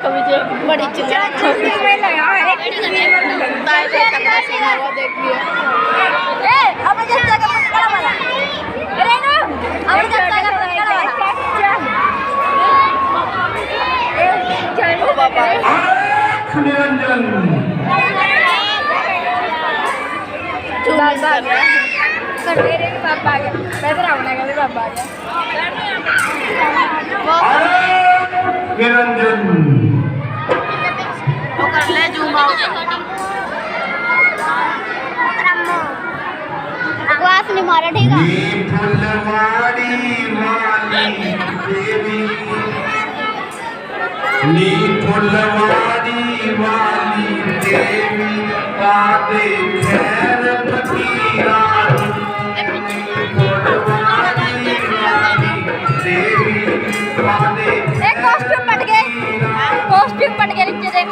देखो मुझे बड़ी चिल्ला में लगा है देखिए अब जच्चा का पकड़ा वाला अरे ना अब जच्चा का पकड़ा वाला चलो बाबा निरंजन कर मेरे भी पापा आ गया मैं तो रावण का भी पापा आ गया निरंजन वो कर ले जूम आउट बकवास नहीं मारा ठीक है फुलवाड़ी वाली देवी नी फुलवाड़ी वाली देवी पादे खैर फकीरा फुलवाड़ी वाली देवी पादे एक कॉस्ट्यूम पट गए नीचे देख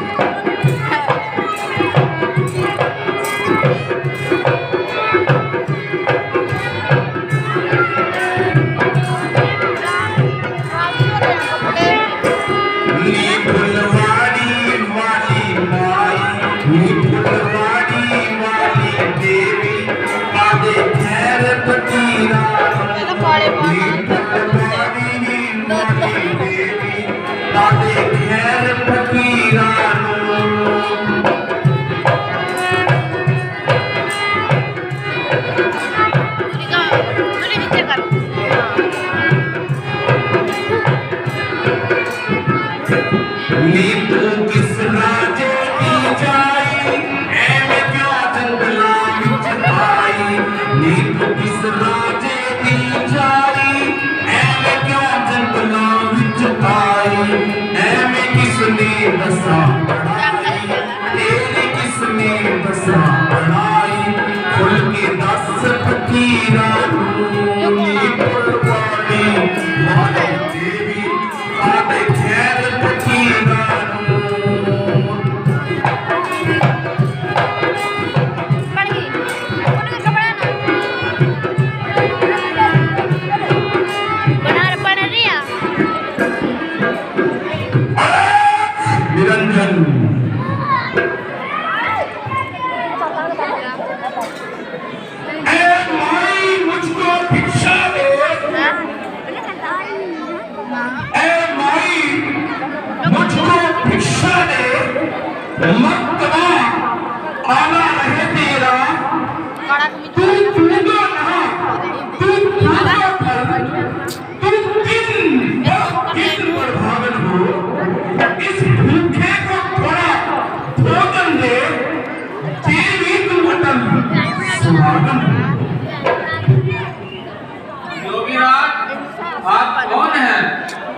आप कौन हैं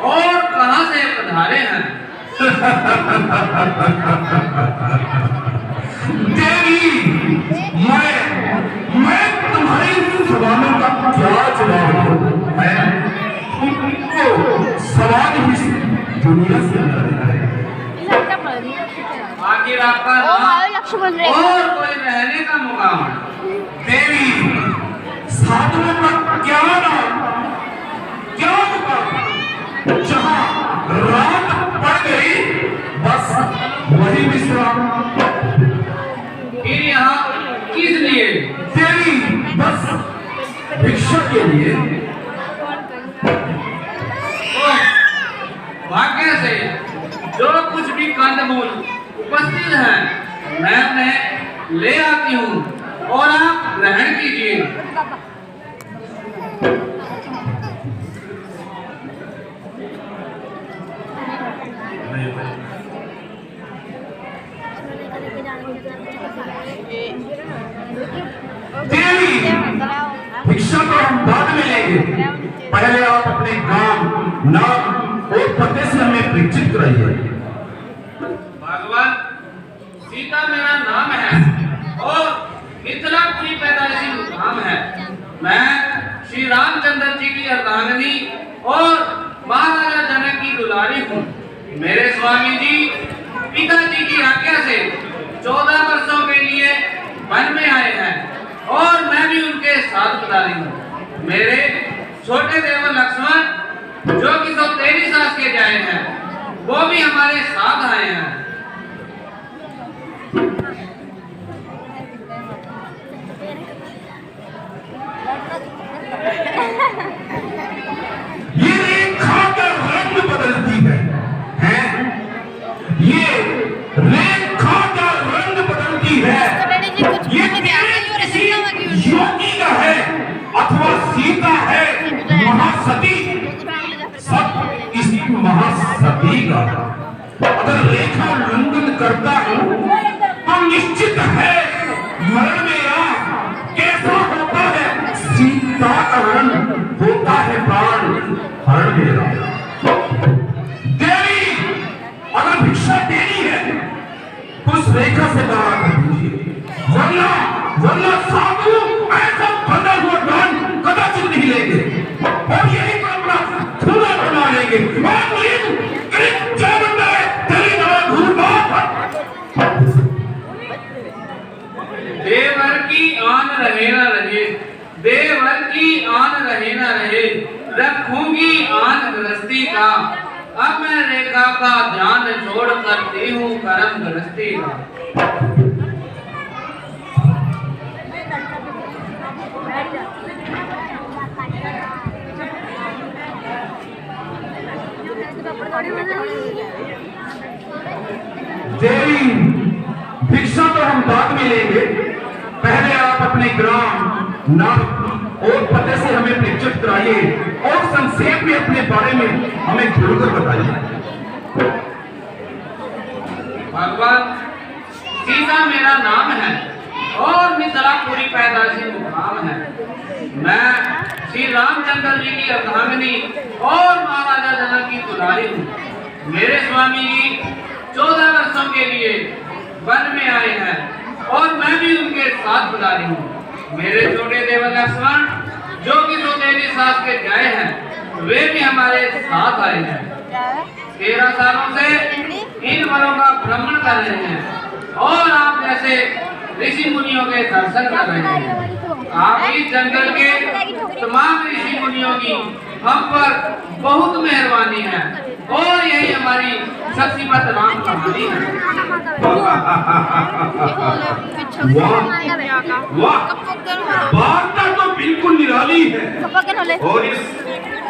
और कहां से पधारे हैं? देवी, मैं तुम्हारे सवालों का क्या जवाब दूं? मैं तुमको सवाल ही दुनिया से आखिर आपका नाम और कोई रहने का मुकाम? देवी, साधुओं का क्या नाम, क्या मुकाम? जहाँ रात पड़ गई बस वही विश्राम। फिर यहाँ किस लिए? देवी, बस भिक्षा के लिए। भाग्य से जो कुछ भी कंदमूल उपस्थित हैं मैं उन्हें ले आती हूँ और आप ग्रहण कीजिए। देवी, भिक्षा तो हम बाद में लेंगे, पहले आप अपने काम, नाम और पते से हमें परिचित कराइए। भगवान, सीता मेरा नाम है और मिथिलापुरी पैदाइशी मुकाम है। मैं श्री रामचंद्र जी की अर्धांगिनी और महाराजा जनक की दुलारी हूँ। मेरे स्वामी जी पिताजी की आज्ञा से 14 वर्षों के लिए वन में आए हैं और मैं भी उनके साथ पधारी हूँ। मेरे छोटे देवर लक्ष्मण जो कि 113 साल के जाए हैं, वो भी हमारे साथ आए हैं। ये रेखा का रंग बदलती है, हैं? ये रेखा का रंग बदलती है। ये किसी योगी का है अथवा सीता है महासती, सब इसी महासती का। अगर रेखा लंघन करता हूं तो निश्चित है मरण मेरा कैसा होता है। सीता का हरण होता है प्राण हरण मेरा। देवी अगर भिक्षा देनी है तो उस रेखा से बाहर कर दीजिए, वरना साधु ऐसा बंधा हुआ दान कदाचित नहीं लेंगे और यही परंपरा खुला बना लेंगे। देवर की आन रहे न रहे, देवर की आन रहे न रहे, रखूंगी आन गृहस्थी का। अब मैं रेखा का ध्यान छोड़ करती हूँ कर्म गृहस्थी का। देवी भिक्षा तो हम बाद में लेंगे, पहले आप अपने ग्राम नाम और पते से हमें परिचित कराइए और संक्षेप में अपने बारे में हमें खुलकर बताइए। भगवान, सीता मेरा नाम है और मिथिलापुरी पैदाइशी मुकाम है। मैं श्री रामचंद्र जी की अर्धांगिनी और महाराजा जनक की दुलारी हूँ। मेरे स्वामी जी 14 वर्षों के लिए वन में आए हैं और मैं भी उनके साथ दुलारी हूँ। मेरे छोटे देवर लक्ष्मण जो कि सौतेली सास के जाए हैं, वे भी हमारे साथ आए हैं। 13 सालों से इन वनों का भ्रमण कर रहे हैं और आप जैसे ऋषि मुनियों के दर्शन कर रहे हैं। आप इस जंगल के तमाम ऋषि मुनियों की हम पर बहुत मेहरबानी है और यही हमारी शक्तिमत राम कहानी है। वाह, वार्ता तो बिल्कुल निराली है और इस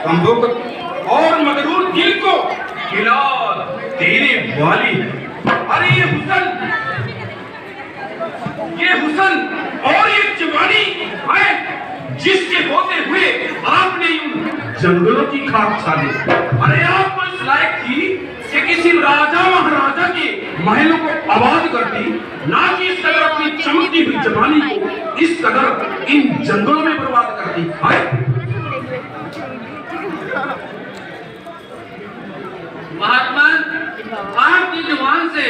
कंबोक और मगरूर दिल को खिला देने वाली है। अरे ये हुसन और ये जवानी है जिसके होते हुए आपने इन जंगलों की खाक छाली। अरे आप इस लायक थी कि किसी राजा महाराजा के महलों को आबाद करती, ना कि इस कदर अपनी चमकती हुई जवानी को इस कदर इन जंगलों में बर्बाद करती। महात्मा, आपकी जुबान से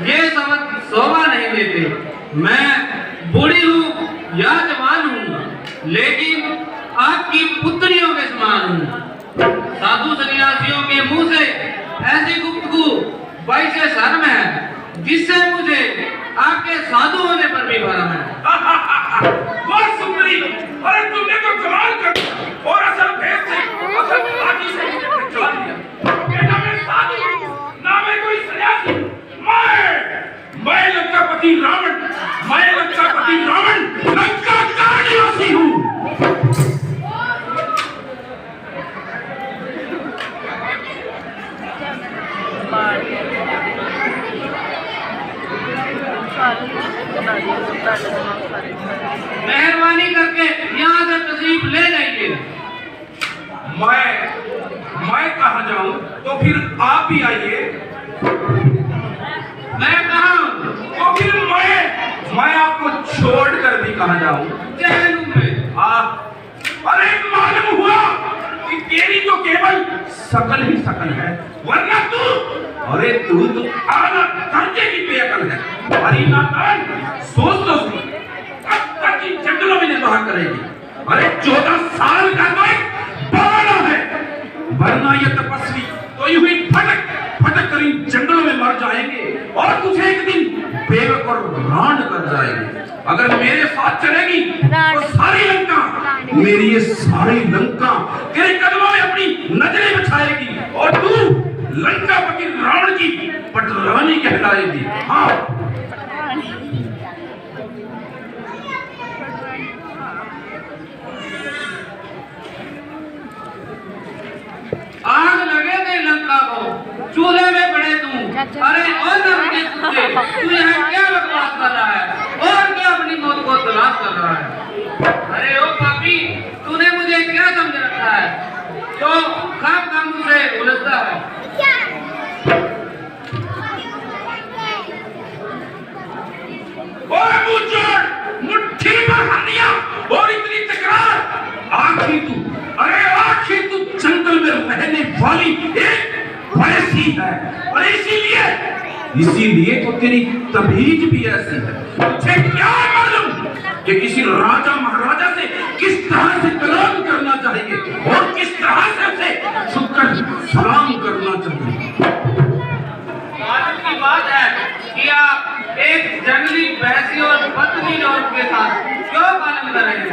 ये शब्द शोभा नहीं देते। मैं बूढ़ी हूँ या जवान हूँ, लेकिन आपकी पुत्रियों के समान हूँ। साधु सन्यासियों के मुंह से ऐसी गुफ्तगू वैसे शर्म है जिससे मुझे आपके साधु होने पर भी भरम है। वाह सुंदरी, अरे तुमने तो कमाल कर दिया और असल भेद से असल बाकी से मुझे पहचान लिया। ना मैं साधु, ना मैं कोई सन्यासी, मैं लंकापति रावण, मैं लंकापति रावण, लंका का निवासी हूँ। मेहरबानी करके यहाँ से तशरीफ ले जाइए। मैं कहाँ जाऊँ? तो फिर आप भी आइए। मैं कहाँ हूँ? तो फिर मैं आपको छोड़कर भी कहाँ जाऊँ? जहनुम में। अरे मालूम हुआ कि तेरी तो केवल शकल ही शकल है, वरना तू तो आला दर्जे की बेअकल है। अरे नादान, सोच तो सही, कब तक इन जंगलों में निर्वाह करेगी? अरे 14 साल का तो एक बवाना है, वरना ये तपस्वी तो यूं ही फटक कर इन जंगलों में मर जाएंगे और कुछ एक दिन बेवक और रांड कर जाएंगे। अगर मेरे साथ चलेगी तो सारी लंका, मेरी ये सारी लंका तेरे कदमों में अपनी नजरें बिछाएगी और तू लंकापति रावण की पटरानी कहलाएगी। हाँ, आग लगे थे लंका को, चूल्हे में पड़े तू। अरे और नरक के कुत्ते, तू यहाँ क्या बकवास कर रहा है और क्या अपनी मौत को तलाश कर रहा है? अरे ओ पापी, तूने मुझे क्या समझ रखा है तो खाप का मुझसे उलझता है? ओए मुझे मुट्ठी में हड्डियां और इतनी तकरार, आखिर तू जंगल में रहने वाली एक वैसी है और इसीलिए तो तेरी तमीज भी ऐसी है। तुझे क्या मालूम कि किसी राजा महाराजा से किस तरह से कलाम करना चाहिए और किस तरह से उसे झुककर सलाम करना चाहिए। मालूम की बात है कि आप एक जंगली भैंसी और पत्नी औरत के साथ क्यों पालन कर रहे हैं?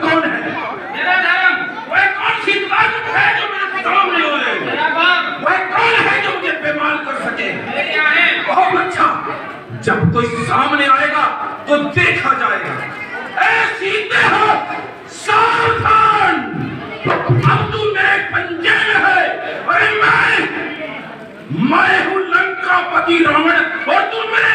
कौन है? मेरा धर्म। वह कौन सी बात है जो मेरे सामने हो रही है? मेरा बाप। वह कौन है जो मुझे बेईमान कर सके? मेरे यहाँ है। बहुत अच्छा, जब कोई सामने आएगा तो देखा जाएगा। ऐ सीते हो, सावधान! अब तू मेरे पंजे में है। अरे मैं हूँ लंकापति रावण और तू मेरे